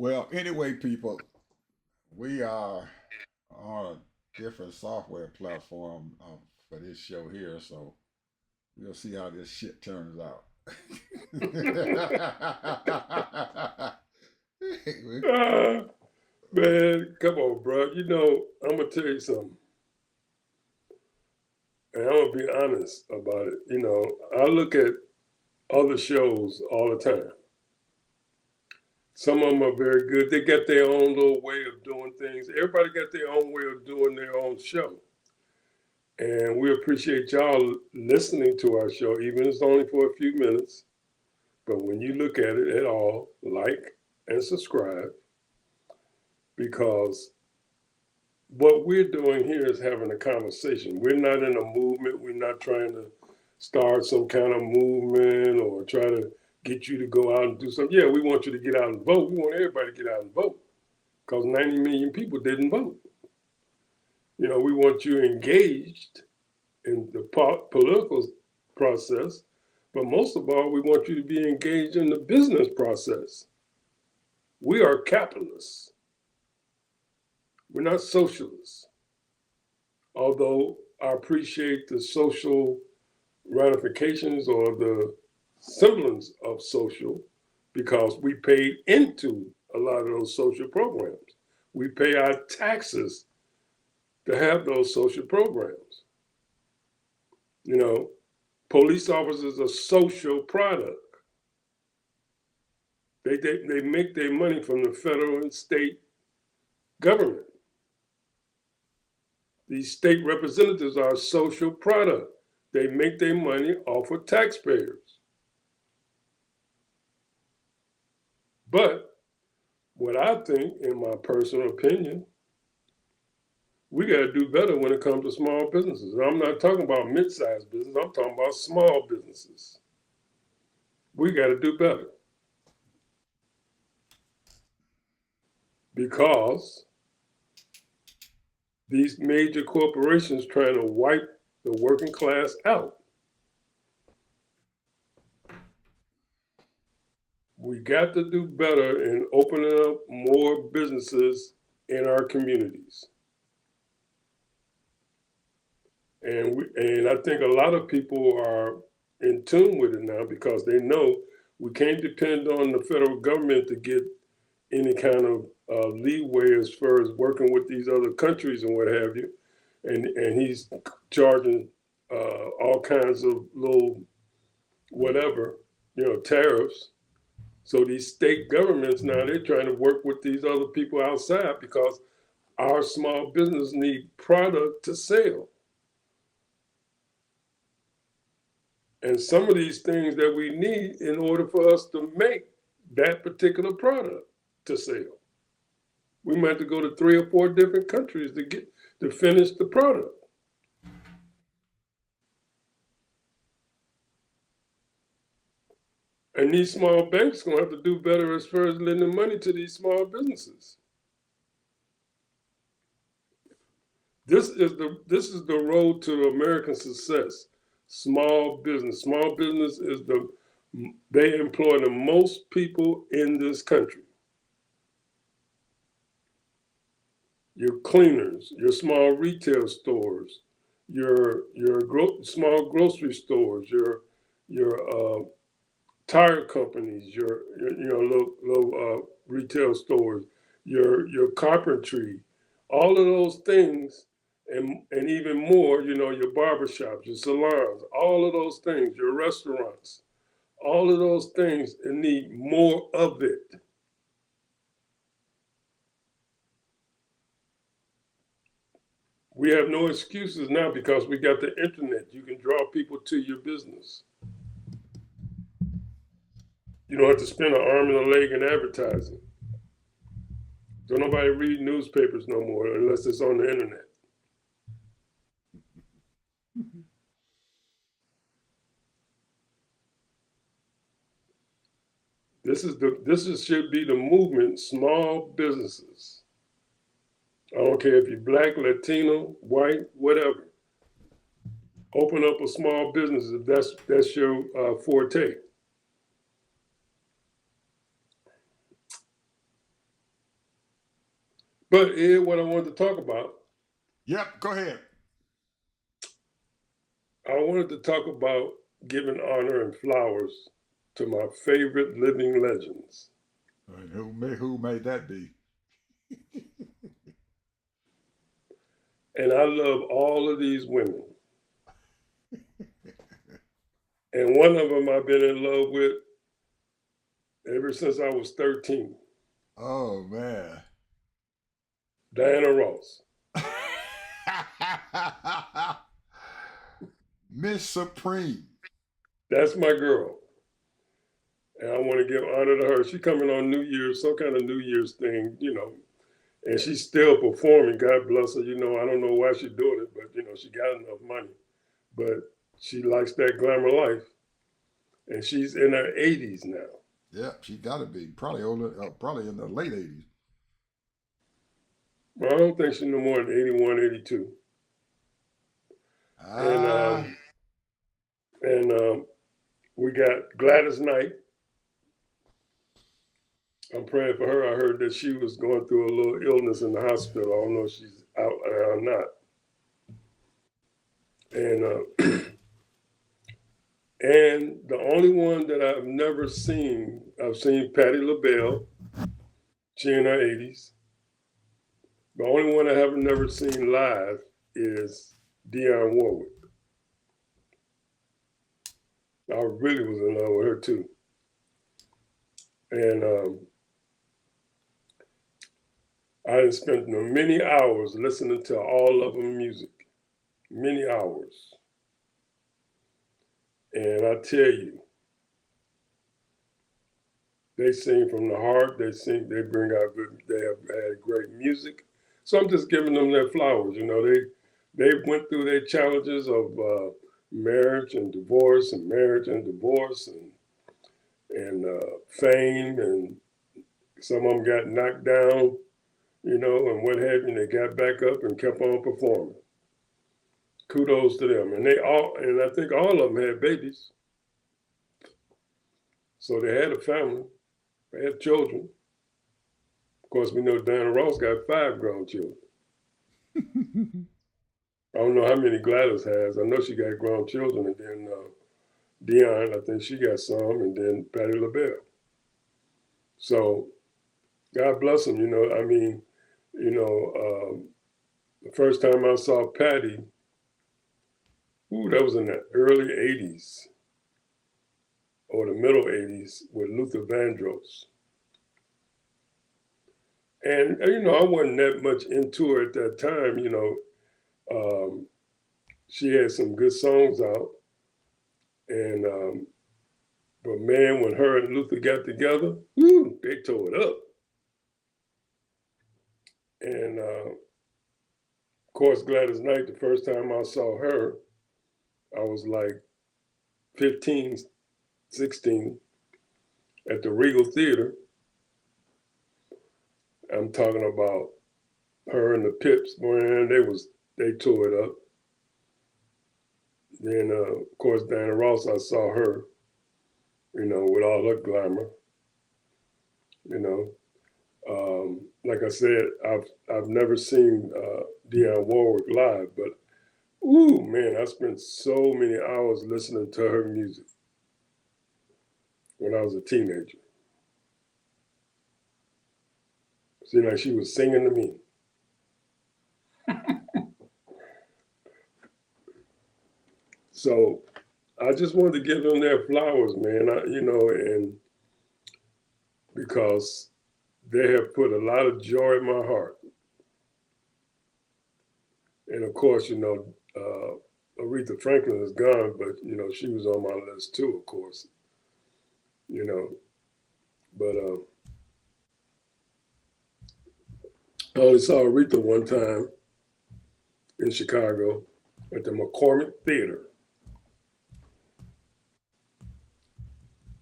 Well, anyway, people, we are on a different software platform for this show here, so we'll see how this shit turns out. Ah, man, come on, bro. I'm gonna tell you something, and I'm gonna be honest about it. I look at other shows all the time. Some of them are very good. They got their own little way of doing things. Everybody got their own way of doing their own show. And we appreciate y'all listening to our show, even if it's only for a few minutes. But when you look at it at all, like and subscribe because what we're doing here is having a conversation. We're not in a movement. We're not trying to start some kind of movement or try to get you to go out and do something. Yeah, we want you to get out and vote. We want everybody to get out and vote because 90 million people didn't vote. We want you engaged in the political process, but most of all, we want you to be engaged in the business process. We are capitalists. We're not socialists. Although I appreciate the social ramifications or the semblance of social because we paid into a lot of those social programs. We pay our taxes to have those social programs. You know, police officers are social product. They make their money from the federal and state government. These state representatives are a social product. They make their money off of taxpayers. But what I think, in my personal opinion, we got to do better when it comes to small businesses. And I'm not talking about mid-sized business. I'm talking about small businesses. We got to do better because these major corporations trying to wipe the working class out. We got to do better in opening up more businesses in our communities. And I think a lot of people are in tune with it now because they know we can't depend on the federal government to get any kind of leeway as far as working with these other countries and what have you. And he's charging all kinds of little whatever, tariffs. So these state governments now they're trying to work with these other people outside because our small business need product to sell. And some of these things that we need in order for us to make that particular product to sell. We might have to go to 3 or 4 different countries to finish the product. And these small banks gonna have to do better as far as lending money to these small businesses. This is the road to American success. Small business. Small business is they employ the most people in this country. Your cleaners, your small retail stores, your small grocery stores, your tire companies, your little retail stores, your carpentry, all of those things, and even more, your barbershops, your salons, all of those things, your restaurants, all of those things, and need more of it. We have no excuses now because we got the internet. You can draw people to your business. You don't have to spend an arm and a leg in advertising. Don't nobody read newspapers no more unless it's on the internet. Should be the movement. Small businesses. I don't care if you're black, Latino, white, whatever. Open up a small business if that's your forte. But Ed, what I wanted to talk about, Yep, go ahead. I wanted to talk about giving honor and flowers to my favorite living legends. And who made that be? And I love all of these women. And one of them I've been in love with ever since I was 13, Oh man. Diana Ross. Miss Supreme. That's my girl. And I want to give honor to her. She's coming on New Year's, some kind of New Year's thing, and she's still performing. God bless her. I don't know why she's doing it, but she got enough money. But she likes that glamour life, and she's in her 80s now. Yep, she got to be probably older, probably in the late 80s. Well, I don't think she's no more than 81, 82. And Ah, we got Gladys Knight. I'm praying for her. I heard that she was going through a little illness in the hospital. I don't know if she's out or not. And and the only one that I've seen Patti LaBelle. She in her 80s. The only one I haven't never seen live is Dionne Warwick. I really was in love with her too. And I spent many hours listening to all of them music, many hours. And I tell you, they sing from the heart. They bring out they have had great music. So I'm just giving them their flowers. They went through their challenges of marriage and divorce and marriage and divorce and fame, and some of them got knocked down, and what have you. And they got back up and kept on performing. Kudos to them. And I think all of them had babies. So they had a family, they had children. Of course, we know Diana Ross got 5 grown children. I don't know how many Gladys has. I know she got grown children, and then Dionne, I think she got some, and then Patti LaBelle. So God bless them. The first time I saw Patti, that was in the early 80s or the middle 80s with Luther Vandross. And, I wasn't that much into her at that time. She had some good songs out. And, but man, when her and Luther got together, they tore it up. And of course, Gladys Knight, the first time I saw her, I was like 15, 16 at the Regal Theater. I'm talking about her and the Pips, man, they tore it up. Then, of course, Diana Ross, I saw her, with all her glamour. Like I said, I've never seen Dionne Warwick live, but man, I spent so many hours listening to her music when I was a teenager. Seemed like she was singing to me. So I just wanted to give them their flowers, man. And because they have put a lot of joy in my heart. And of course, Aretha Franklin is gone, but she was on my list too, of course. But I only saw Aretha one time in Chicago at the McCormick Theater.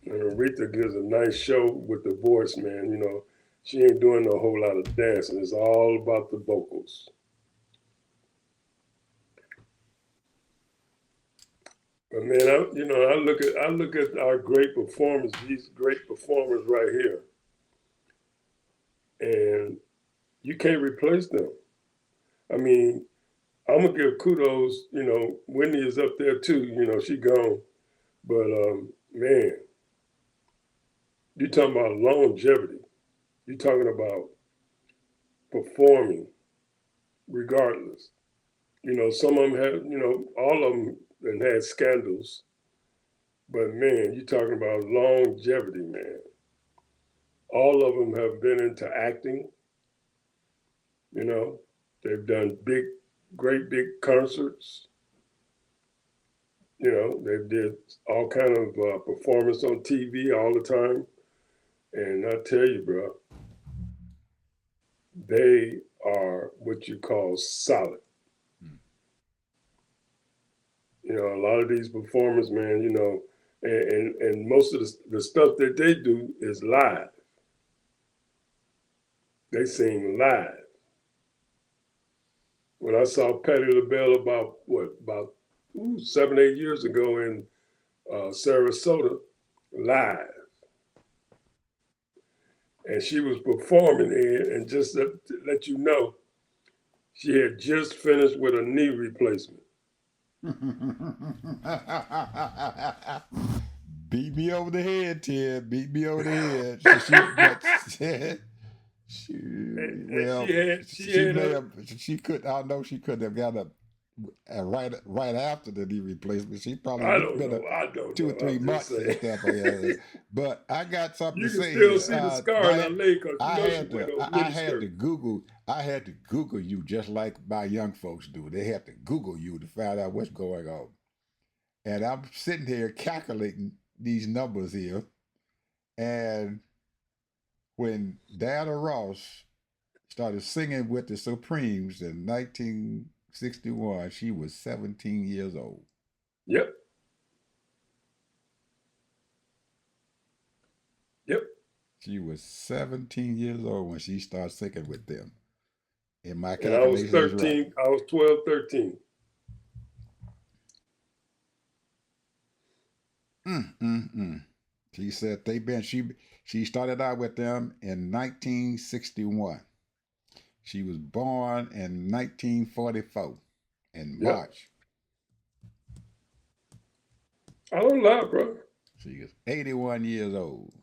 And Aretha gives a nice show with the voice, man. She ain't doing a whole lot of dancing. It's all about the vocals. But man, I look at our great performers, these great performers right here, and You can't replace them. I mean, I'm gonna give kudos. Whitney is up there too. She gone, but man, you talking about longevity. You talking about performing regardless. Some of them had, all of them and had scandals, but man, you talking about longevity, man. All of them have been into acting. You know, they've done great big concerts. They did all kind of performance on TV all the time. And I tell you, bro, they are what you call solid. A lot of these performers, man, and most of the stuff that they do is live. They sing live. When I saw Patti LaBelle about 7, 8 years ago in Sarasota, live, and she was performing there, and just to let you know, she had just finished with a knee replacement. Beat me over the head, Ted. Beat me over the head. She could. I know she couldn't have got up right after the knee replacement. She probably I don't been know. I don't 2 know. or 3 months and stuff. But I got something You to can say still here. see the scar in her leg because I she went on I mini had to skirt. Google. I had to Google you just like my young folks do. They have to Google you to find out what's going on. And I'm sitting here calculating these numbers here. And when Diana Ross started singing with the Supremes in 1961, she was 17 years old. Yep. Yep. She was 17 years old when she started singing with them. And my And I was calculation is right. 13. I was 12, 13. She said she started out with them in 1961. She was born in 1944 in Yep. March. I don't lie, bro. She is 81 years old.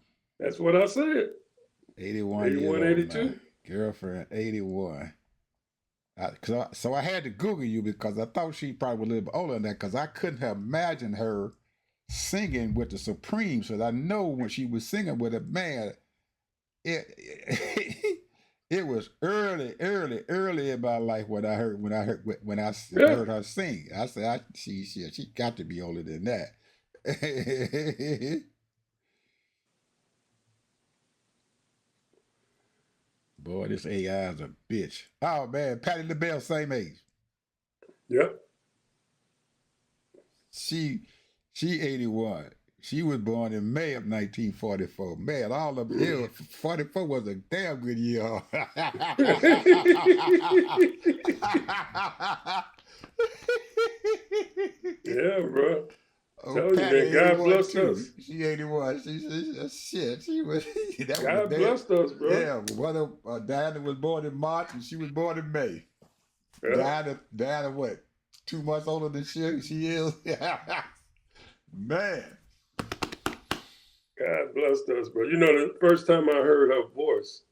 That's what I said. 81 years 81, old 82. now. Girlfriend, 81. So I had to Google you because I thought she probably was a little bit older than that because I couldn't have imagined her singing with the Supremes. So I know when she was singing with a man, it was early in my life when I heard heard her sing. I said she got to be older than that. Boy, this AI is a bitch. Oh man, Patti LaBelle, same age. Yep. She 81. She was born in May of 1944. Man, all of it, 44 was a damn good year. Yeah, bro. Oh, Tell you, Patty man, God 81 blessed too. us. She 81. Shit. She was that was a God damn. blessed us, bro. Yeah, Diana was born in March and she was born in May. Yeah. Diana, what? 2 months older than she is. Man. God blessed us, bro. The first time I heard her voice,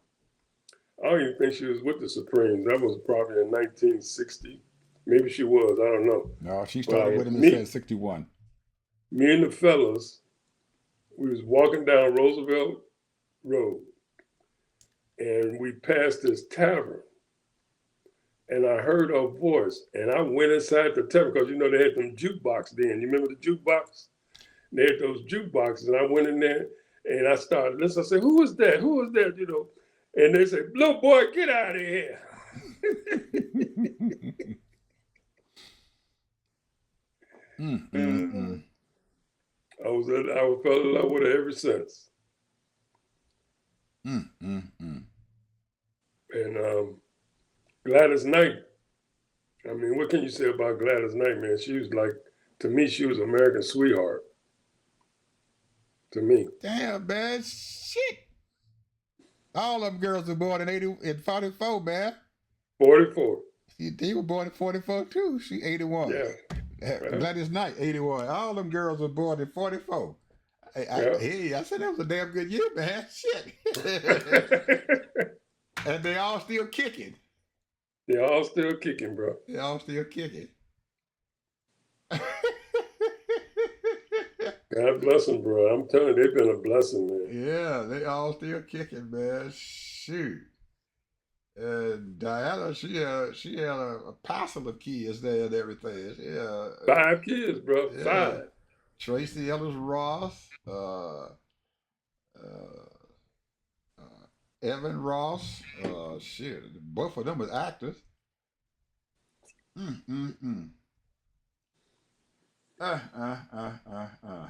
I don't even think she was with the Supremes. That was probably in 1960. Maybe she was. I don't know. No, she But started with him in 61. me and the fellas, we was walking down Roosevelt Road, and we passed this tavern, and I heard her voice, and I went inside the tavern because they had them jukebox then. You remember the jukebox? They had those jukeboxes, and I went in there and I started listening. I said, "Who is that? Who is that?" And they said, "Little boy, get out of here." I fell in love with her ever since. And Gladys Knight. I mean, what can you say about Gladys Knight, man? She was to me, she was American sweetheart. To me. Damn, man. Shit. All them girls were born in 44, man. 44. He was born in 44 too. She 81. Yeah. Well, Gladys Knight, 81. All them girls were born in 44. yeah. I said that was a damn good year, man. Shit. And they all still kicking. They're all still kicking, bro. They all still kicking. God bless them, bro. I'm telling you, they've been a blessing, man. Yeah, they all still kicking, man. Shoot. And Diana, she had a parcel of kids there and everything. Yeah, 5 kids, bro. yeah. 5. Tracy Ellis Ross, uh, Evan Ross. Shit, both of them was actors. Mm, mm, mm. Uh, uh, uh, uh, uh.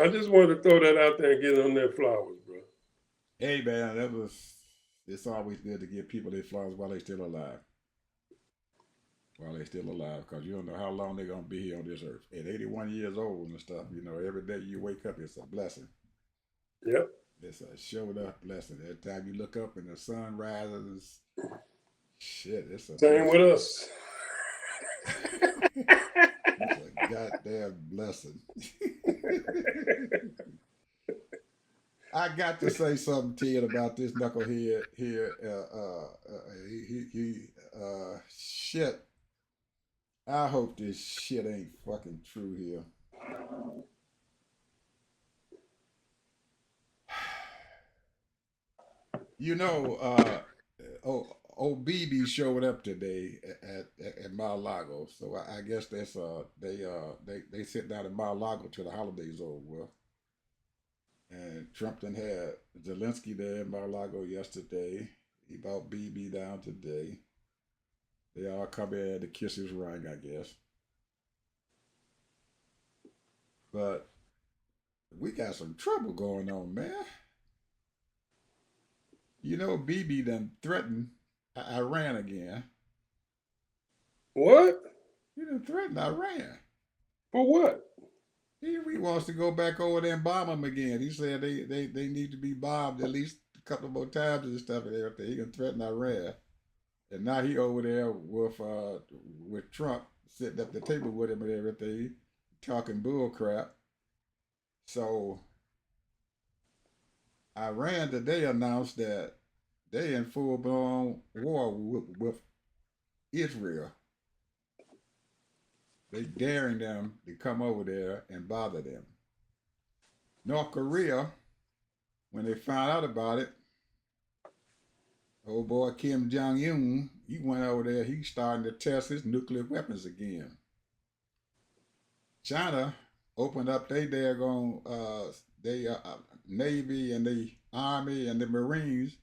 I just wanted to throw that out there and get on their flowers, bro. Hey man, it's always good to give people their flowers while they're still alive. While they're still alive, because you don't know how long they're gonna be here on this earth. At 81 years old and stuff, every day you wake up, it's a blessing. Yep. It's a showed up blessing. Every time you look up and the sun rises, shit, it's a Same blessing. with us. It's a goddamn blessing. I got to say something, Ted, about this knucklehead here. Shit. I hope this shit ain't fucking true here. You know, old BB showed up today at Mar-a-Lago, so I guess that's they sit down in Mar-a-Lago till the holidays over with. And Trump done had Zelensky there in Mar-a-Lago yesterday. He brought BB down today. They all come in to kiss his ring, I guess. But we got some trouble going on, man. BB done threatened Iran again. What? He done threatened Iran. For what? He wants to go back over there and bomb them again. He said they need to be bombed at least a couple more times and stuff and everything. He can threaten Iran. And now he over there with Trump sitting at the table with him and everything, talking bull crap. So Iran today announced that they in full blown war with Israel. They daring them to come over there and bother them. North Korea, when they found out about it, old boy Kim Jong Un, he went over there. He's starting to test his nuclear weapons again. China opened up their daggone Navy and the Army and the Marines,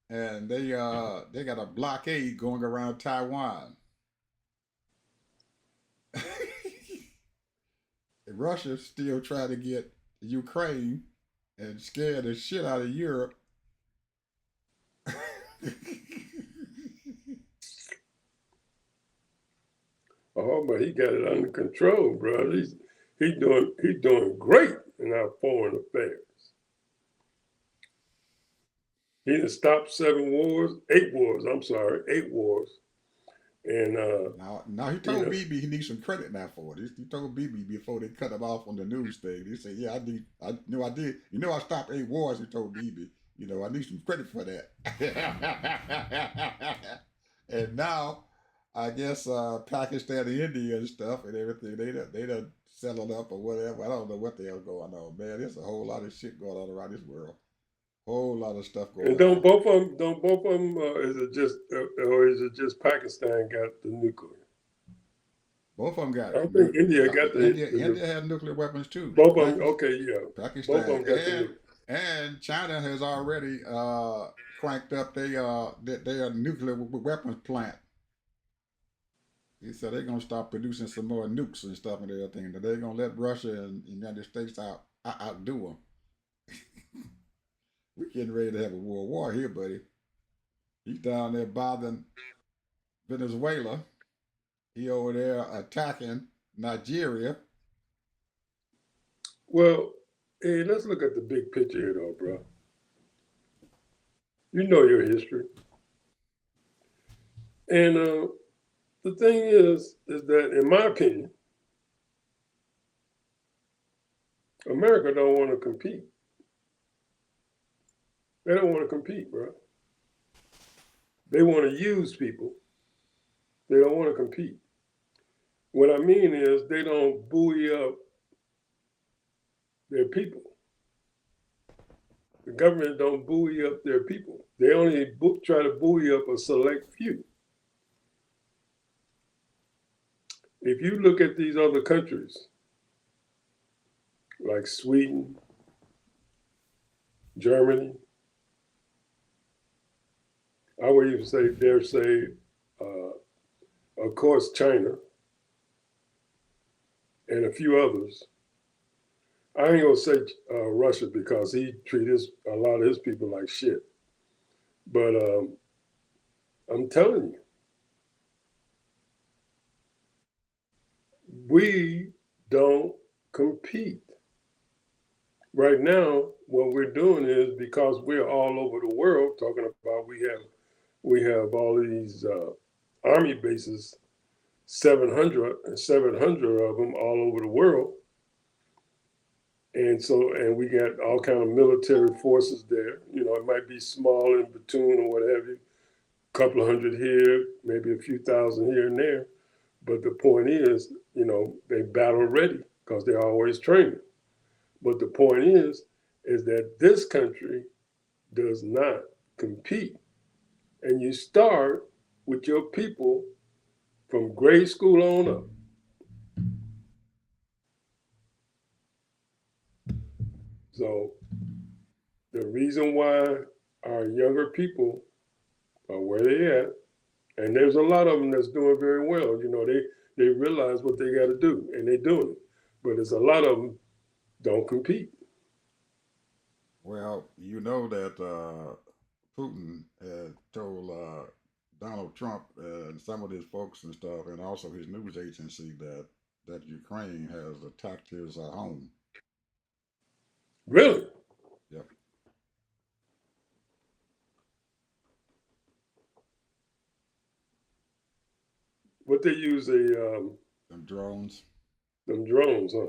and they got a blockade going around Taiwan. Russia still trying to get Ukraine and scare the shit out of Europe. Oh, but he got it under control, bro. He doing great in our foreign affairs. He done stopped 8 wars. I'm sorry, 8 wars. And now he told BB he needs some credit now for it. He told BB before they cut him off on the news thing. He said, "Yeah, I did. I stopped 8 wars." He told BB, I need some credit for that." And now, I guess Pakistan and India and stuff and everything they done settled up or whatever. I don't know what the hell's going on, man. There's a whole lot of shit going on around this world. Whole lot of stuff going and on. don't both of them? Is it just Pakistan got the nuclear? Both of them got it. I don't think India got the India has nuclear weapons too. Both of them, okay, yeah. Pakistan Both of them got the nuclear. And China has already cranked up their nuclear weapons plant. He said they're gonna start producing some more nukes and stuff and everything. That they're gonna let Russia and the United States outdo them. We're getting ready to have a world war here, buddy. He's down there bothering Venezuela. He over there attacking Nigeria. Well, Hey, let's look at the big picture here, though, bro. You know your history, and the thing is that, in my opinion, America don't want to compete. They don't want to compete, bro. They want to use people. They don't want to compete. What I mean is they don't buoy up their people. The government don't buoy up their people. They only try to buoy up a select few. If you look at these other countries, like Sweden, Germany, I would even say, of course, China, and a few others. I ain't gonna say Russia because he treats a lot of his people like shit. But I'm telling you, we don't compete. Right now, what we're doing is because we're all over the world talking about we have all these army bases, 700 of them all over the world. And we got all kind of military forces there. You know, it might be small in platoon or what have you, a couple of hundred here, maybe a few thousand here and there. But the point is, you know, they battle ready because they're always training. But the point is that this country does not compete. And you start with your people from grade school on up. So the reason why our younger people are where they at, and there's a lot of them that's doing very well. You know, they realize what they got to do, and they're doing it. But there's a lot of them don't compete. Well, you know that Putin had told Donald Trump and some of his folks and stuff, and also his news agency, that Ukraine has attacked his home. Really? Yep. What they use Them drones. them drones, huh?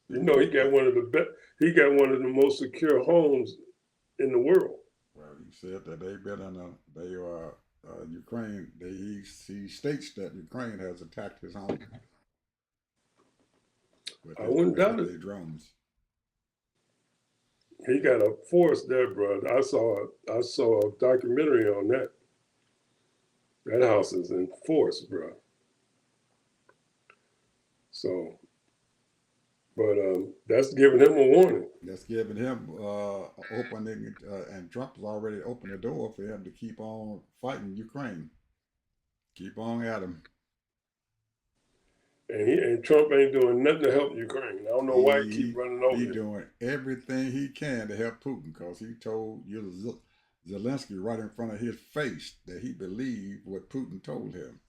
You know, Well, he got one of the most secure homes in the world. well, he said that they've been in they are Ukraine. He states that Ukraine has attacked his home I wouldn't doubt with it. their drones. He got a force there, bro. I saw a documentary on that. That house is in force, bro. So, but that's giving him a warning. That's giving him opening, and Trump has already opened the door for him to keep on fighting Ukraine. Keep on at him. And Trump ain't doing nothing to help Ukraine. I don't know why he keep running over He there. doing everything he can to help Putin because he told Zelensky right in front of his face that he believed what Putin told him.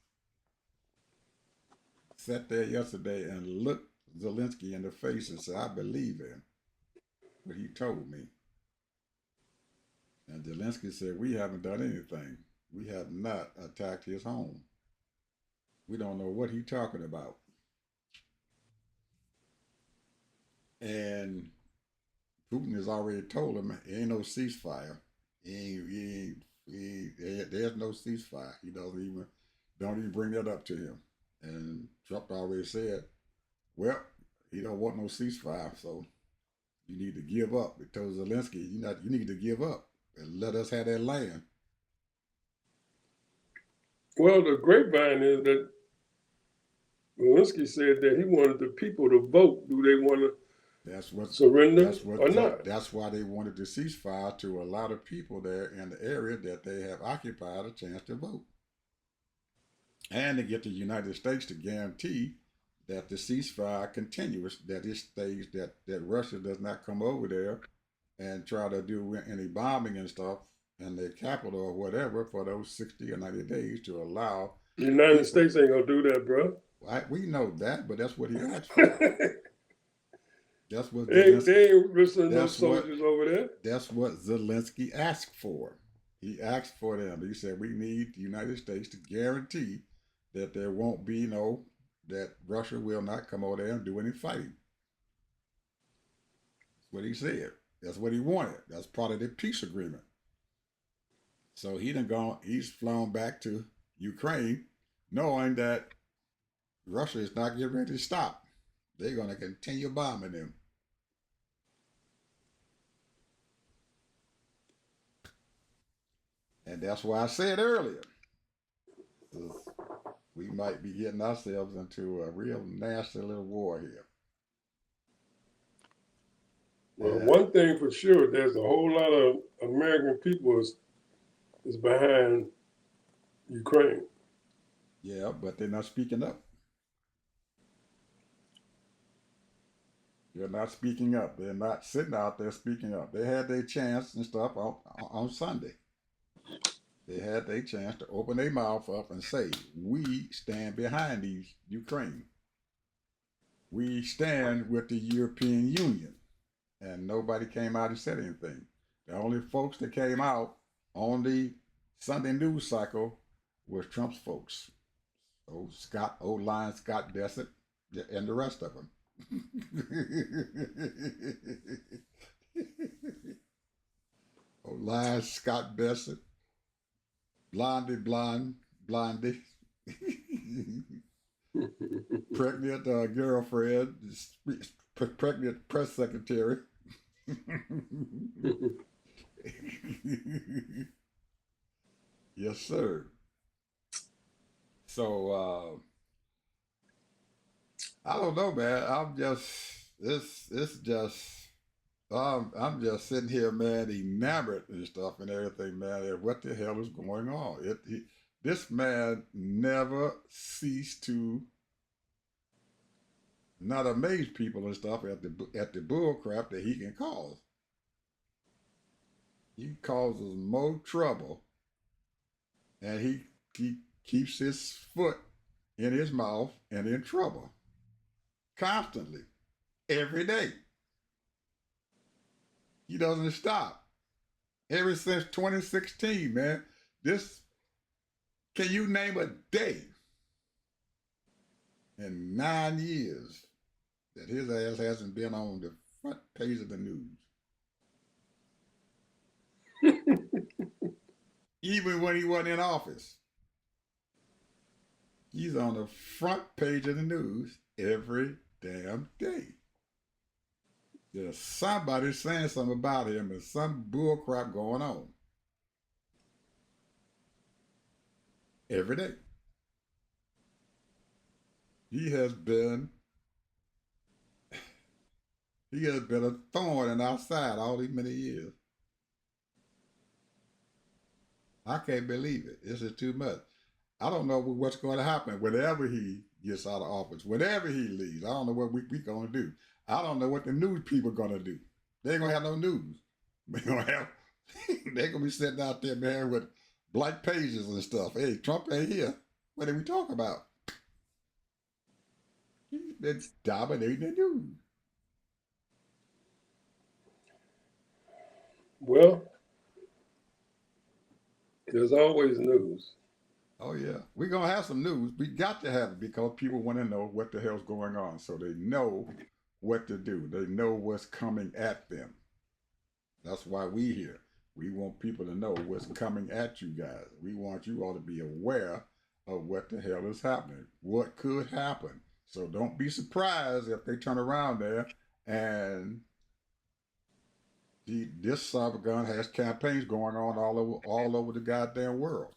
Sat there yesterday and looked Zelensky in the face and said, "I believe him, what he told me." And Zelensky said, "We haven't done anything. We have not attacked his home. We don't know what he's talking about." And Putin has already told him ain't no ceasefire. There's no ceasefire. He don't even bring that up to him. And Trump already said, well, he don't want no ceasefire, so you need to give up. He told Zelensky, you need to give up and let us have that land. Well, the grapevine is that Zelensky said that he wanted the people to vote. Do they want to surrender or not? That's why they wanted the ceasefire, to allow the people there in the area that they have occupied a chance to vote. And to get the United States to guarantee that the ceasefire continues, that it stays, that Russia does not come over there and try to do any bombing and stuff in the capital or whatever for those 60 or 90 days, to allow the United States ain't gonna do that, bro. We know that, but that's what he asked for. That's what They Zelensky. ain't listening to no That's what. soldiers over there. That's what Zelensky asked for. He asked for them. He said, "We need the United States to guarantee that there won't be that Russia will not come over there and do any fighting." That's what he said. That's what he wanted. That's part of the peace agreement. So he's flown back to Ukraine knowing that Russia is not getting ready to stop. They're going to continue bombing them. And that's why I said earlier, we might be getting ourselves into a real nasty little war here. Well, one thing for sure, there's a whole lot of American people is behind Ukraine. Yeah, but they're not speaking up. They're not speaking up. They're not sitting out there speaking up. They had their chance and stuff on Sunday. They had their chance to open their mouth up and say, "We stand behind these Ukraine. We stand with the European Union." And nobody came out and said anything. The only folks that came out on the Sunday news cycle was Trump's folks. Old Lion Scott Dessert, and the rest of them. Old Lion Scott Dessert, Blondie, pregnant girlfriend, pregnant press secretary. Yes, sir. So I don't know, man. I'm just sitting here, man, enamored and stuff and everything, man. And what the hell is going on? This man never ceased to not amaze people and stuff at the bull crap that he can cause. He causes more trouble, and he keeps his foot in his mouth and in trouble constantly, every day. He doesn't stop. Ever since 2016, man. Can you name a day in 9 years that his ass hasn't been on the front page of the news? Even when he wasn't in office. He's on the front page of the news every damn day. There's somebody saying something about him and some bull crap going on. Every day. He has been a thorn in our side all these many years. I can't believe it. This is too much. I don't know what's going to happen whenever he gets out of office, whenever he leaves. I don't know what we're going to do. I don't know what the news people are going to do. They ain't going to have no news. They're going to be sitting out there, man, with blank pages and stuff. Hey, Trump ain't here. What did we talk about? He's been dominating the news. Well, there's always news. Oh, yeah. We're going to have some news. We got to have it because people want to know what the hell's going on. So they know what to do. They know what's coming at them. That's why we here. We want people to know what's coming at you guys. We want you all to be aware of what the hell is happening. What could happen. So don't be surprised if they turn around there and this son of a gun has campaigns going on all over the goddamn world.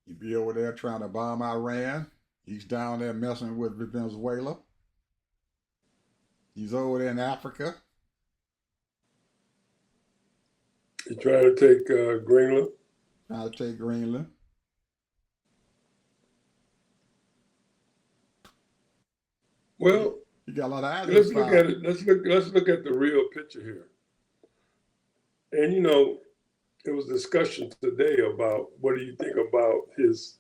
He'd be over there trying to bomb Iran. He's down there messing with Venezuela. He's over there in Africa. He's trying to take Greenland. Trying to take Greenland. Well, you got a lot of eyes. Let's look at it. Let's look at the real picture here. And you know, there was discussion today about what do you think about his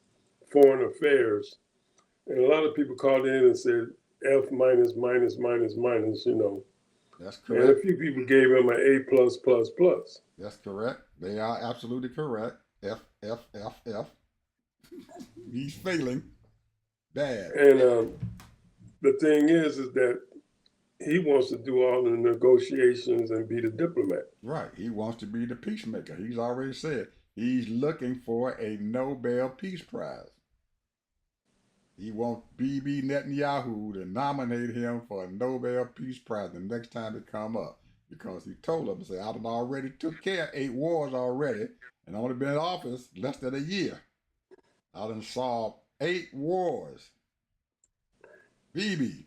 foreign affairs, and a lot of people called in and said F minus minus minus minus. You know, That's And a correct. few people gave him an A plus plus plus. That's correct. They are absolutely correct. F F F F. He's failing bad. And the thing is that he wants to do all the negotiations and be the diplomat. Right. He wants to be the peacemaker. He's already said he's looking for a Nobel Peace Prize. He wants Bibi Netanyahu to nominate him for a Nobel Peace Prize the next time it come up. Because he told him, say, I done already took care of 8 wars already and only been in office less than a year. I done solved 8 wars. Bibi,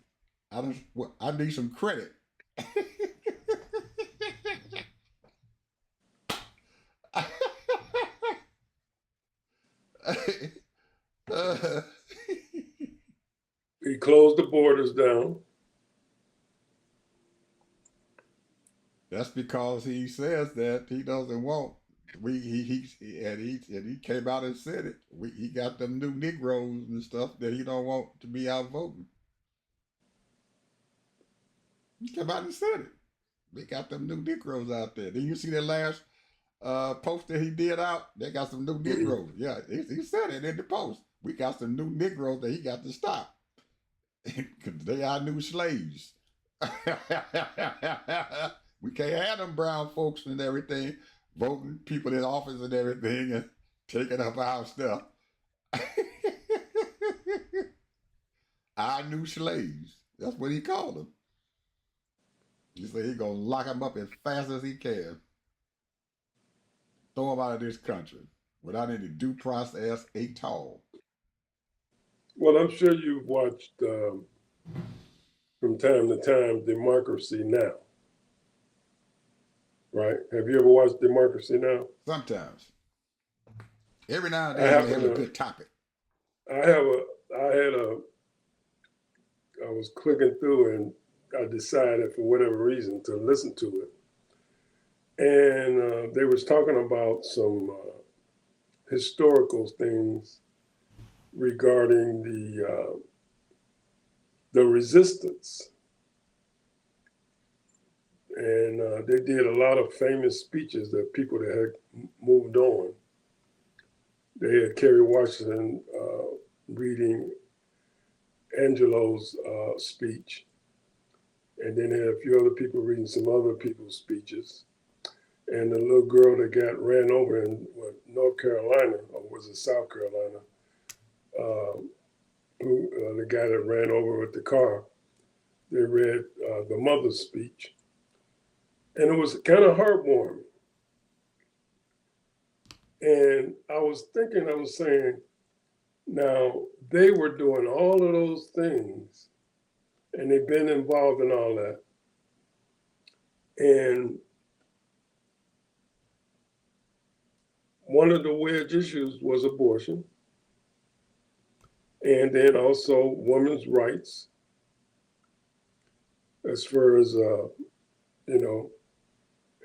I need some credit. He closed the borders down. That's because he says that he doesn't want. He came out and said it. He got them new Negroes and stuff that he don't want to be out voting. He came out and said it. They got them new Negroes out there. Did you see that last post that he did out? They got some new Negroes. Yeah, he said it in the post. We got some new Negroes that he got to stop. Because they are new slaves. We can't have them brown folks and everything voting people in office and everything and taking up our stuff. Our new slaves. That's what he called them. He said he's going to lock them up as fast as he can. Throw them out of this country without any due process at all. Well, I'm sure you've watched from time to time Democracy Now! Right? Have you ever watched Democracy Now! Sometimes. Every now and then they have a good topic. I was clicking through and I decided for whatever reason to listen to it. And they was talking about some historical things regarding the resistance. And they did a lot of famous speeches that people that had moved on. They had Kerry Washington reading Angelo's speech. And then they had a few other people reading some other people's speeches. And the little girl that got ran over in North Carolina, or was it South Carolina, the guy that ran over with the car, they read the mother's speech. And it was kind of heartwarming. And I was saying, now they were doing all of those things and they've been involved in all that. And one of the wedge issues was abortion. And then also women's rights, as far as,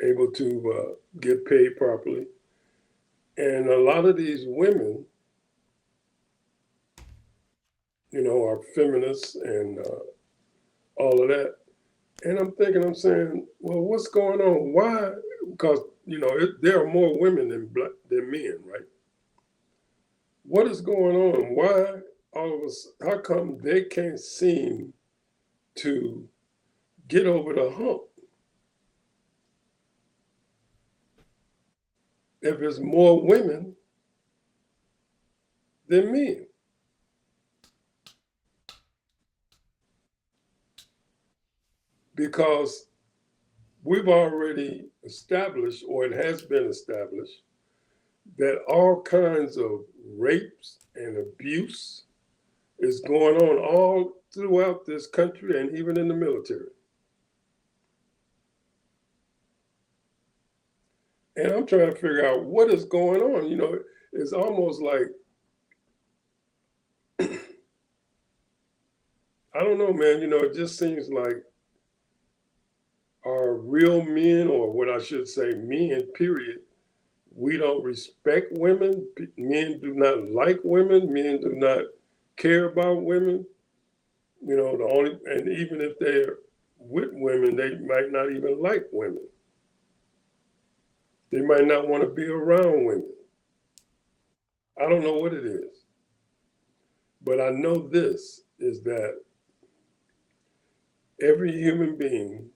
able to get paid properly. And a lot of these women, are feminists and all of that. And I'm saying, well, what's going on? Why? Because, there are more women than men, right? What is going on? Why all of us, how come they can't seem to get over the hump? If there's more women than men. Because we've already established, or it has been established, that all kinds of rapes and abuse is going on all throughout this country and even in the military. And I'm trying to figure out what is going on. It's almost like, I don't know, man, it just seems like our real men, or what I should say, men, period, we don't respect women. Men do not like women. Men do not care about women. And even if they're with women, they might not even like women. They might not want to be around women. I don't know what it is. But I know this is that every human being,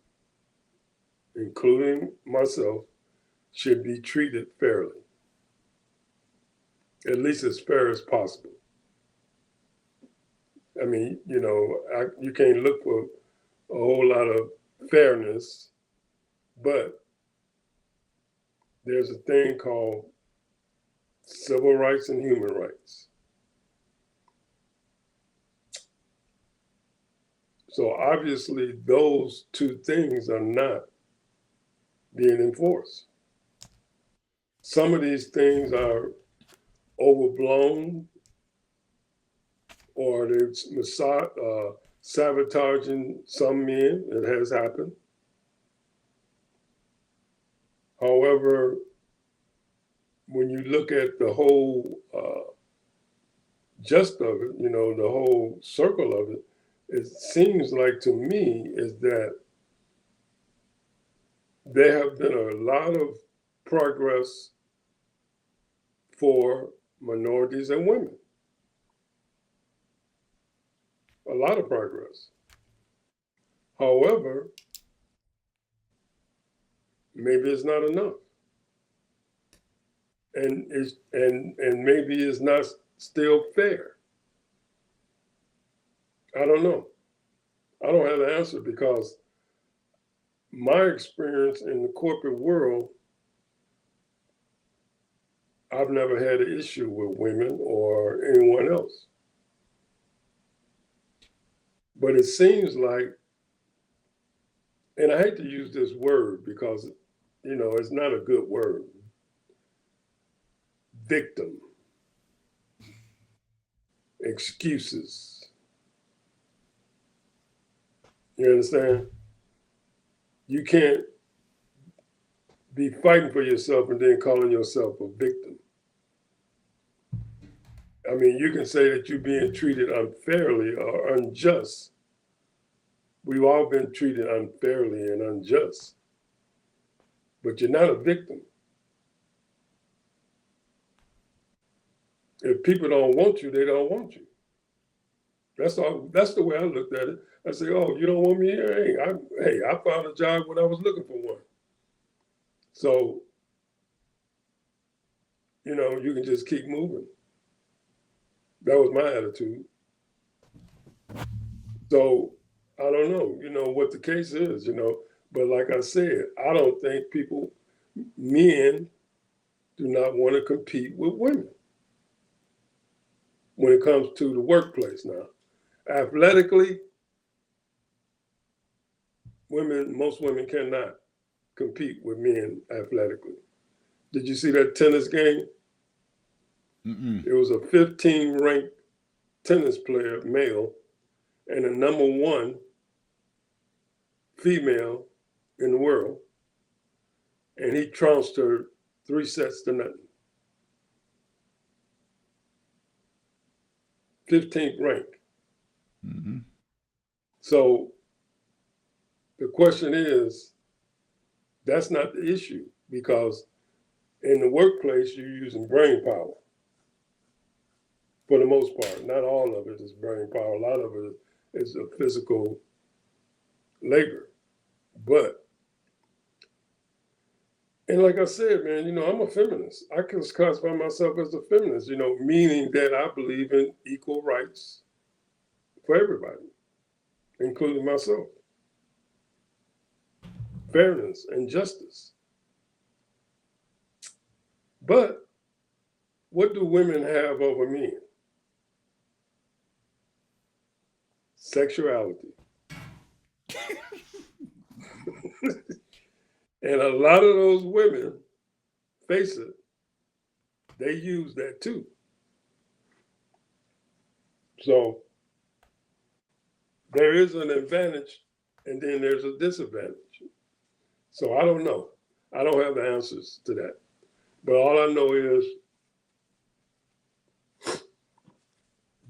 including myself, should be treated fairly, at least as fair as possible. I mean, you can't look for a whole lot of fairness, but there's a thing called civil rights and human rights. So obviously, those two things are not being enforced. Some of these things are overblown, or they're sabotaging some men. It has happened. However, when you look at the whole gist of it, the whole circle of it, it seems like to me is that there have been a lot of progress for minorities and women. A lot of progress. However, maybe it's not enough. And maybe it's not still fair. I don't know. I don't have the answer because my experience in the corporate world, I've never had an issue with women or anyone else. But it seems like, and I hate to use this word because, it's not a good word. Victim. Excuses. You understand? You can't be fighting for yourself and then calling yourself a victim. I mean, you can say that you're being treated unfairly or unjust. We've all been treated unfairly and unjust. But you're not a victim. If people don't want you, they don't want you. That's all. That's the way I looked at it. I say, "Oh, you don't want me here? I found a job when I was looking for one." So, you can just keep moving. That was my attitude. So, I don't know, what the case is, But like I said, I don't think men do not want to compete with women when it comes to the workplace now. Athletically, most women cannot compete with men athletically. Did you see that tennis game? Mm-mm. It was a 15 ranked tennis player, male, and the number one female in the world. And he trounced her 3 sets to nothing. 15th rank. Mm-hmm. So the question is, that's not the issue because in the workplace, you're using brain power for the most part. Not all of it is brain power. A lot of it is a physical labor. And like I said, man, I'm a feminist. I can classify myself as a feminist, meaning that I believe in equal rights for everybody, including myself. Fairness and justice. But what do women have over men? Sexuality. And a lot of those women, face it, they use that too. So there is an advantage and then there's a disadvantage. So I don't know. I don't have the answers to that. But all I know is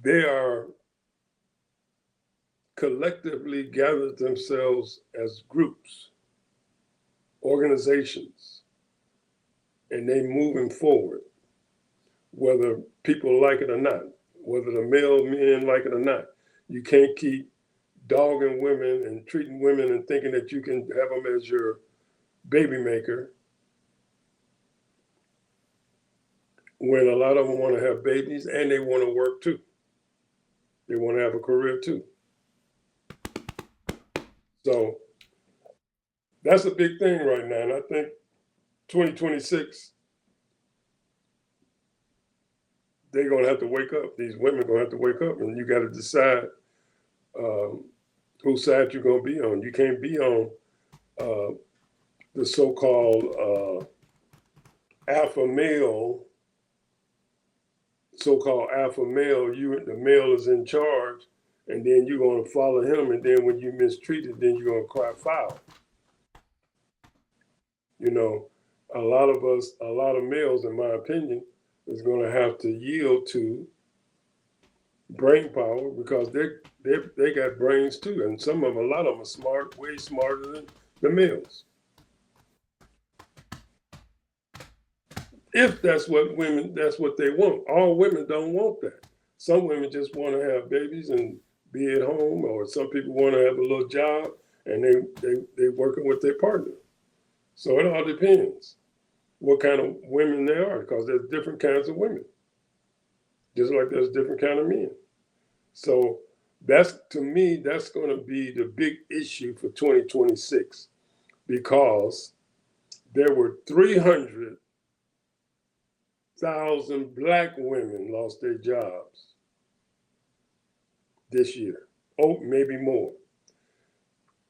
they are collectively gathered themselves as groups, organizations, and they moving forward, whether people like it or not, whether the male men like it or not. You can't keep dogging women and treating women and thinking that you can have them as your baby maker when a lot of them want to have babies and they want to work too. They want to have a career too. So that's a big thing right now. And I think 2026, they're going to have to wake up. These women are going to have to wake up, and you got to decide um, whose side you're going to be on. You can't be on uh, the so-called alpha male. You, the male is in charge, and then you're going to follow him. And then when you mistreated, then you're going to cry foul. You know, a lot of males, in my opinion, is going to have to yield to brain power because they got brains too, and a lot of them are smart, way smarter than the males. If that's what they want. All women don't want that. Some women just want to have babies and be at home, or some people want to have a little job and they working with their partner. So it all depends what kind of women they are, because there's different kinds of women, just like there's different kind of men. So that's, to me, that's going to be the big issue for 2026, because there were 300,000 black women lost their jobs this year. Oh, maybe more.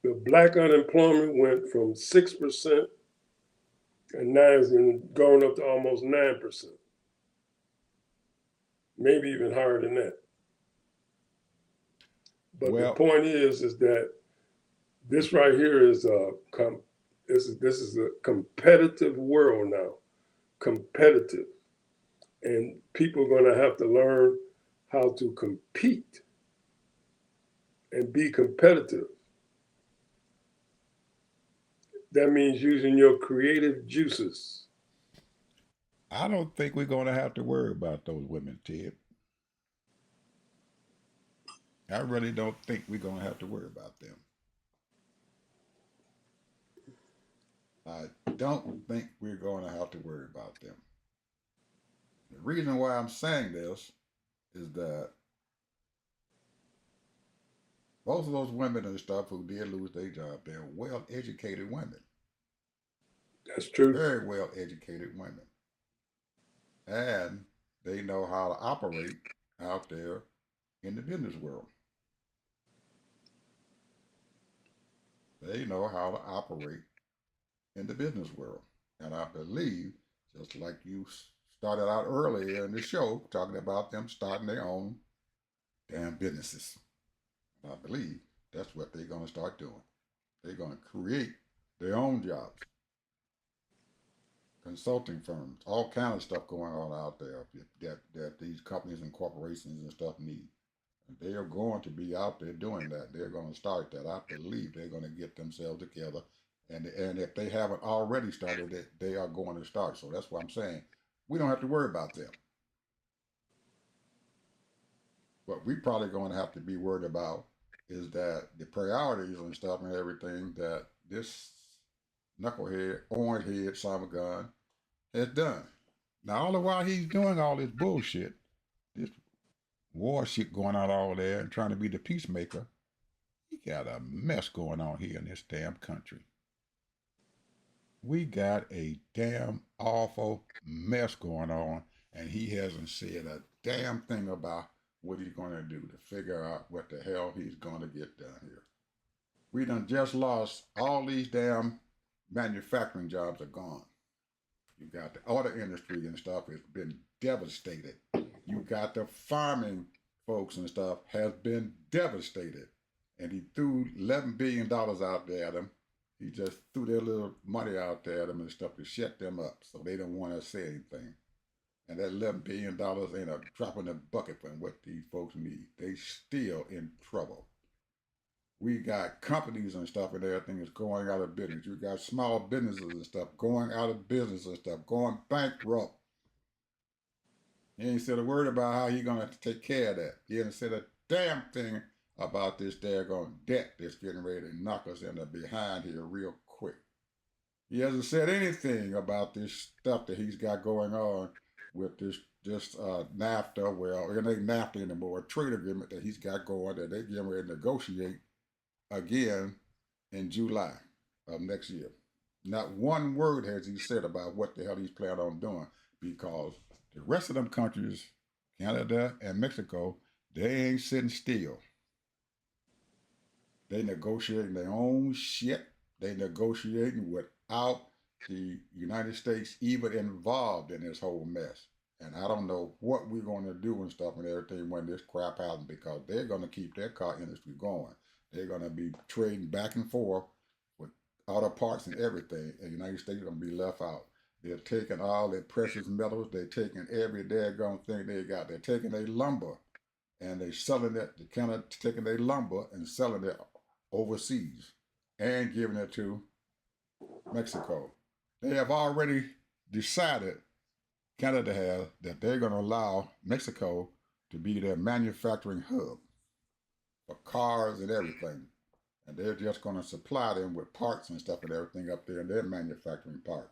The black unemployment went from 6%, and now it's gone up to almost 9%, maybe even higher than that. But the point is that this right here is this is a competitive world now, competitive, and people are going to have to learn how to compete and be competitive. That means using your creative juices. I don't think we're going to have to worry about those women, Ted. I really don't think we're going to have to worry about them. I don't think we're going to have to worry about them. The reason why I'm saying this is that most of those women and stuff who did lose their job, they're well educated women. That's true. Very well educated women. And they know how to operate out there in the business world. They know how to operate in the business world. And I believe, just like you started out earlier in the show, talking about them starting their own damn businesses. I believe that's what they're going to start doing. They're going to create their own jobs, consulting firms, all kind of stuff going on out there that these companies and corporations and stuff need. And they are going to be out there doing that. They're going to start that. I believe they're going to get themselves together. And if they haven't already started it, they are going to start. So that's what I'm saying. We don't have to worry about them. What we probably going to have to be worried about is that the priorities and stuff and everything that this knucklehead, orange head, Simon Gunn has done. Now, all the while he's doing all this bullshit, this war shit going on all there and trying to be the peacemaker, he got a mess going on here in this damn country. We got a damn awful mess going on, and he hasn't said a damn thing about what he's going to do to figure out what the hell he's going to get done here. We done just lost all these damn manufacturing jobs are gone. You got the auto industry and stuff has been devastated. You got the farming folks and stuff has been devastated. And he threw $11 billion out there at them. He just threw their little money out there at them and stuff to shut them up. So they don't want to say anything. And that $11 billion ain't a drop in the bucket from what these folks need. They still in trouble. We got companies and stuff and everything is going out of business. You got small businesses and stuff going out of business and stuff, going bankrupt. He ain't said a word about how he gonna take care of that. He ain't said a damn thing about this daggone debt that's getting ready to knock us in the behind here real quick. He hasn't said anything about this stuff that he's got going on with this NAFTA. Well, it ain't NAFTA anymore. A trade agreement that he's got going that they getting ready to negotiate again in July of next year. Not one word has he said about what the hell he's planning on doing because the rest of them countries, Canada and Mexico, they ain't sitting still. They negotiating their own shit. They negotiating without the United States even involved in this whole mess. And I don't know what we're going to do and stuff and everything when this crap happens because they're going to keep their car industry going. They're going to be trading back and forth with auto parts and everything, and the United States is going to be left out. They're taking all their precious metals. They're taking every daggone thing they got. They're taking their lumber and they're selling it. They kind of taking their lumber and selling it overseas and giving it to Mexico. They have already decided, Canada has, that they're going to allow Mexico to be their manufacturing hub for cars and everything. And they're just going to supply them with parts and stuff and everything up there in their manufacturing part.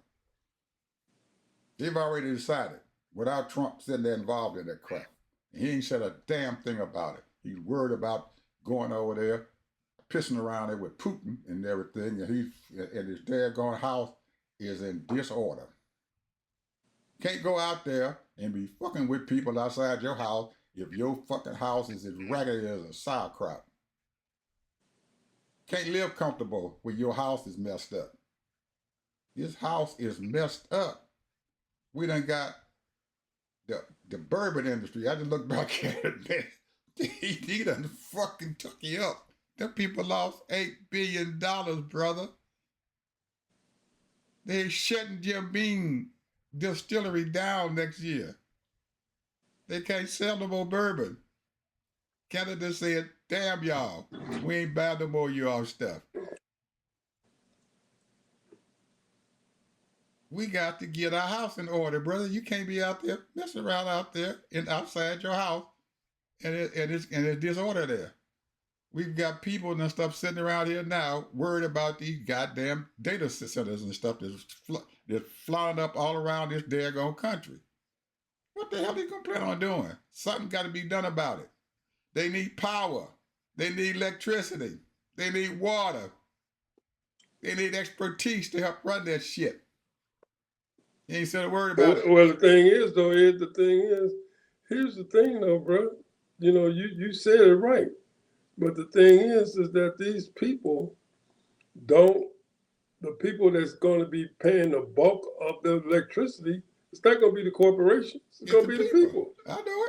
They've already decided without Trump sitting there involved in that crap. And he ain't said a damn thing about it. He's worried about going over there, pissing around there with Putin and everything, and his daggone house is in disorder. Can't go out there and be fucking with people outside your house if your fucking house is as raggedy as a sauerkraut. Can't live comfortable when your house is messed up. This house is messed up. We done got the bourbon industry. I just look back at it. He done fucking took you up. Them people lost $8 billion, brother. They shutting Jim Beam distillery down next year. They can't sell no more bourbon. Canada said, damn y'all, we ain't buying no more of y'all stuff. We got to get our house in order, brother. You can't be out there messing around out there and outside your house and it's disorder there. We've got people and stuff sitting around here now worried about these goddamn data centers and stuff that's flying up all around this daggone country. What the hell are they going to plan on doing? Something got to be done about it. They need power. They need electricity. They need water. They need expertise to help run that shit. You ain't said a word about it. Well, the thing is, though, here's the thing, though, bro. You know, you said it right. But the thing is that these people don't, the people that's going to be paying the bulk of the electricity, it's not going to be the corporations. It's going to be the people. I know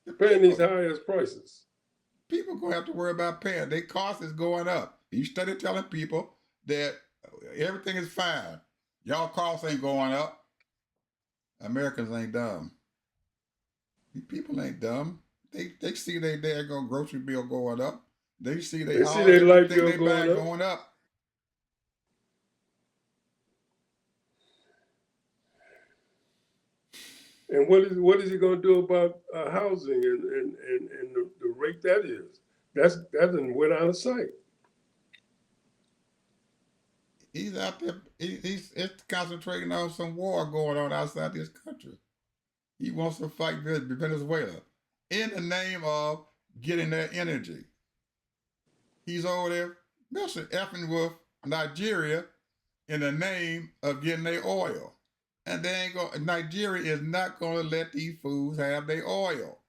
it. Paying these highest prices. People going to have to worry about paying. Their cost is going up. You started telling people that everything is fine. Y'all costs ain't going up. Americans ain't dumb. These people ain't dumb. They see their daggone grocery bill going up. They see their light bill going up. And what is he going to do about housing and the rate that is? That went out of sight. He's out there. He's concentrating on some war going on outside this country. He wants to fight Venezuela in the name of getting their energy. He's over there effing with Nigeria in the name of getting their oil. And Nigeria is not going to let these fools have their oil.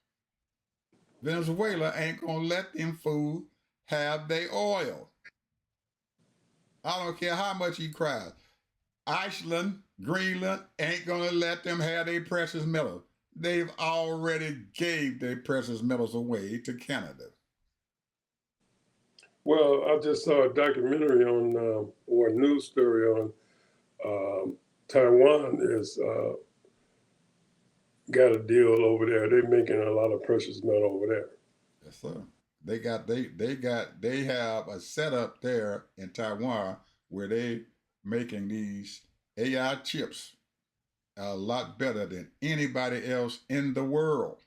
Venezuela ain't going to let them fools have their oil. I don't care how much he cries. Iceland, Greenland ain't going to let them have their precious metals. They've already gave their precious metals away to Canada. Well, I just saw a documentary on, or a news story on Taiwan is got a deal over there. They're making a lot of precious metal over there. Yes, sir. They have a setup there in Taiwan where they making these AI chips a lot better than anybody else in the world.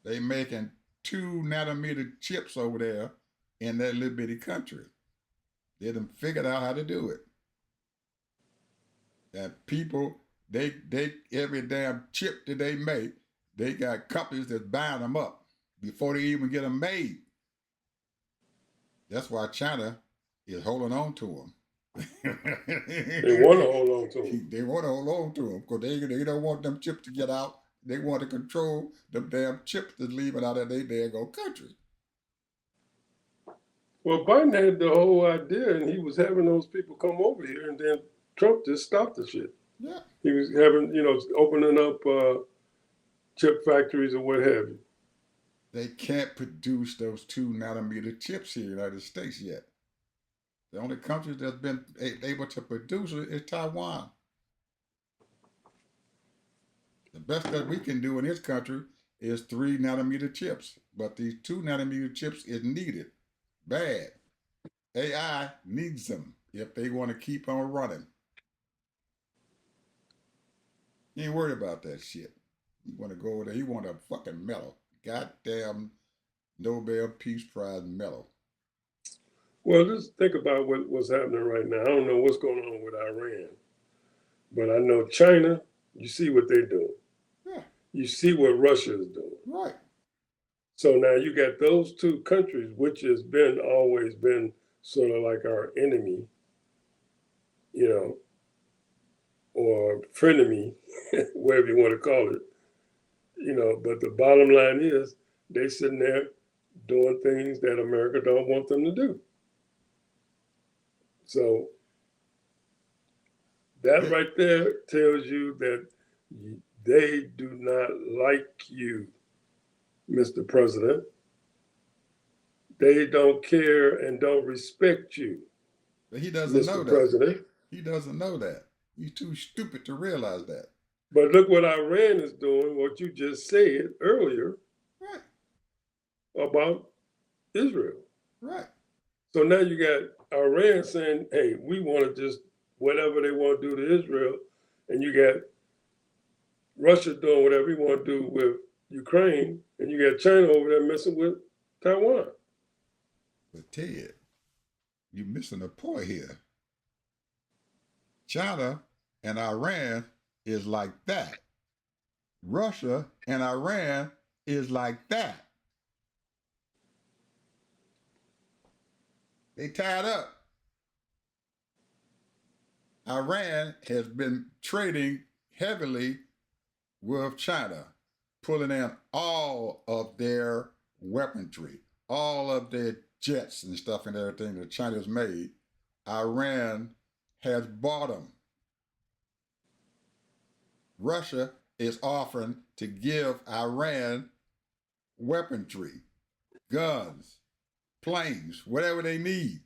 They making 2 nanometer chips over there in that little bitty country. They done figured out how to do it. And people, they every damn chip that they make, they got companies that's buying them up before they even get them made. That's why China is holding on to them. They want to hold on to them. They want to hold on to them because they don't want them chips to get out. They want to control them damn chips that's leaving out of their daggone country. Well, Biden had the whole idea, and he was having those people come over here, and then Trump just stopped the shit. Yeah. He was having, opening up chip factories or what have you. They can't produce those 2 nanometer chips here in the United States yet. The only country that's been able to produce it is Taiwan. The best that we can do in this country is 3 nanometer chips, but these 2 nanometer chips is needed bad. AI needs them if they want to keep on running. He ain't worried about that shit. He want to go over there. He want a fucking medal. Goddamn Nobel Peace Prize medal. Well, just think about what's happening right now. I don't know what's going on with Iran, but I know China, you see what they're doing. Yeah. You see what Russia is doing. Right. So now you got those two countries, which has always been sort of like our enemy, or frenemy, whatever you want to call it. But the bottom line is they sitting there doing things that America don't want them to do. So that right there tells you that they do not like you, Mr. President. They don't care and don't respect you. But he doesn't know Mr. that. President. He doesn't know that. He's too stupid to realize that. But look what Iran is doing, what you just said earlier Right. about Israel. Right. So now you got Iran saying, hey, we want to just whatever they want to do to Israel. And you got Russia doing whatever he want to do with Ukraine. And you got China over there messing with Taiwan. But Ted, you're missing a point here. China and Iran is like that. Russia and Iran is like that. They tied up. Iran has been trading heavily with China, pulling in all of their weaponry, all of their jets and stuff and everything that China's made. Iran has bought them. Russia is offering to give Iran weaponry, guns, planes, whatever they need.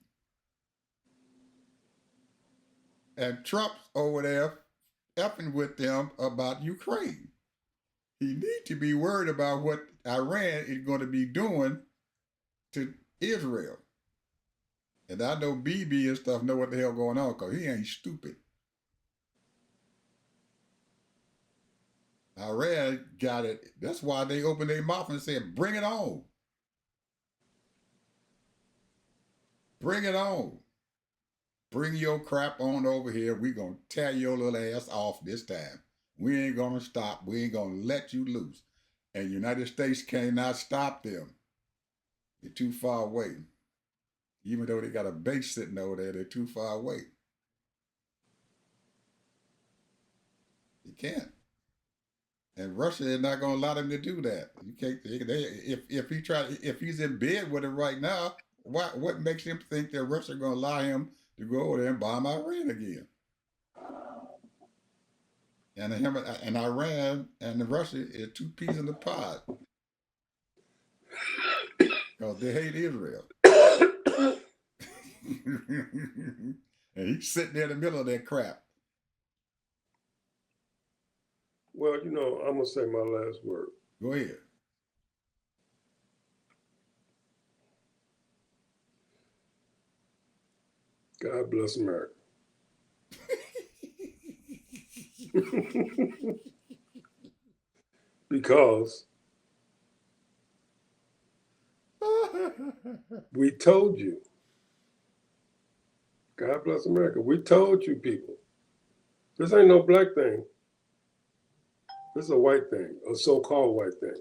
And Trump's over there effing with them about Ukraine. He needs to be worried about what Iran is going to be doing to Israel. And I know BB and stuff know what the hell going on because he ain't stupid. Iran got it. That's why they opened their mouth and said, bring it on. Bring it on. Bring your crap on over here. We're going to tear your little ass off this time. We ain't going to stop. We ain't going to let you loose. And the United States cannot stop them. They're too far away. Even though they got a base sitting over there, they're too far away. You can't. And Russia is not going to allow them to do that. You can't. If he's in bed with it right now, what makes him think that Russia is going to allow him to go over there and bomb Iran again? And Iran and Russia is two peas in the pod because they hate Israel. And he's sitting there in the middle of that crap. Well, I'm going to say my last word. Go ahead. God bless America. Because we told you. God bless America. We told you people. This ain't no black thing. This is a white thing, a so-called white thing,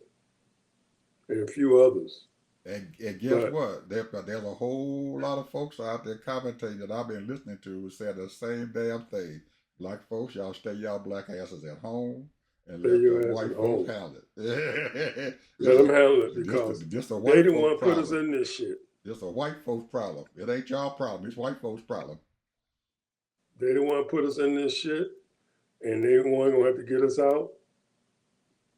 and a few others. And guess what? There's a whole lot of folks out there commentating that I've been listening to who said the same damn thing. Black folks, y'all stay y'all black asses at home and let the white folks handle it. Let them handle it because just a they white didn't want to problem. put us in this shit. It's a white folks problem. It ain't y'all problem. It's white folks problem. They didn't want to put us in this shit, and they weren't going to have to get us out.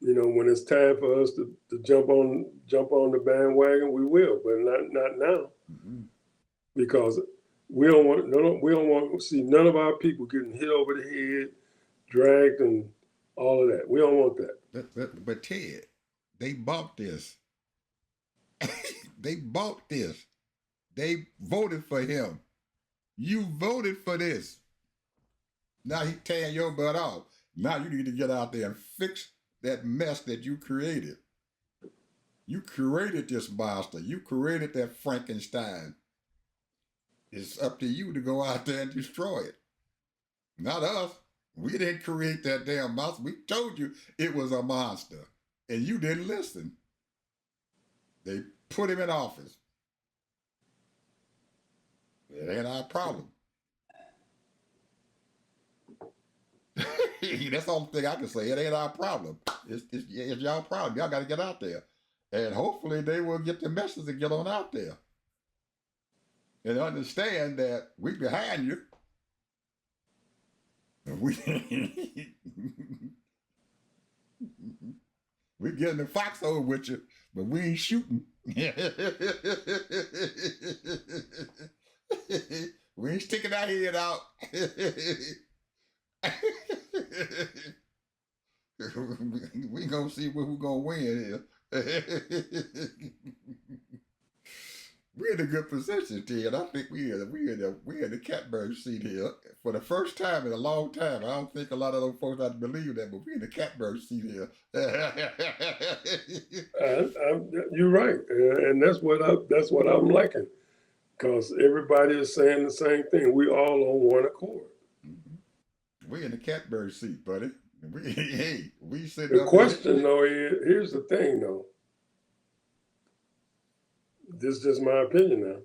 You know, when it's time for us to jump on the bandwagon, we will, but not now, because we don't want to see none of our people getting hit over the head, dragged, and all of that. We don't want that. But Ted, they bought this. They bought this. They voted for him. You voted for this. Now he's tearing your butt off. Now you need to get out there and fix that mess that you created. You created this monster. You created that Frankenstein. It's up to you to go out there and destroy it. Not us. We didn't create that damn monster. We told you it was a monster. And you didn't listen. They put him in office. It ain't our problem. That's the only thing I can say. It ain't our problem. It's y'all problem. Y'all got to get out there. And hopefully they will get the message and get on out there. And understand that we behind you. We getting the foxhole with you, but we ain't shooting. We ain't sticking our head out. We gonna see who's gonna win here. We're in a good position, Ted. I think we're in the catbird seat here for the first time in a long time. I don't think a lot of those folks ought to believe that, but we're in the catbird seat here. You're right, and that's what I'm liking, because everybody is saying the same thing. We all on one accord. We're in the catbird seat, buddy. We sit. The question, though, is here's the thing, though. This is just my opinion now.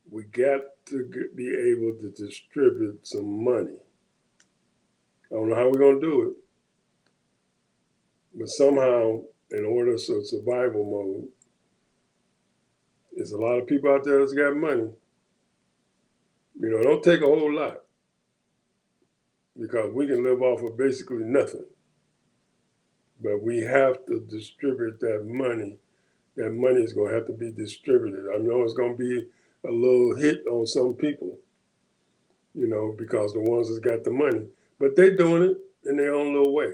We got to be able to distribute some money. I don't know how we're going to do it, but somehow, in order to survival mode, there's a lot of people out there that's got money. You know, it don't take a whole lot, because we can live off of basically nothing. But we have to distribute that money. That money is going to have to be distributed. I know it's going to be a little hit on some people, you know, because the ones that's got the money. But they're doing it in their own little way.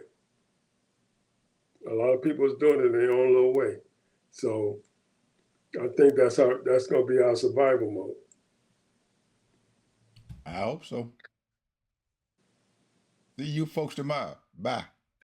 A lot of people is doing it in their own little way. So I think that's going to be our survival mode. I hope so. See you folks tomorrow. Bye.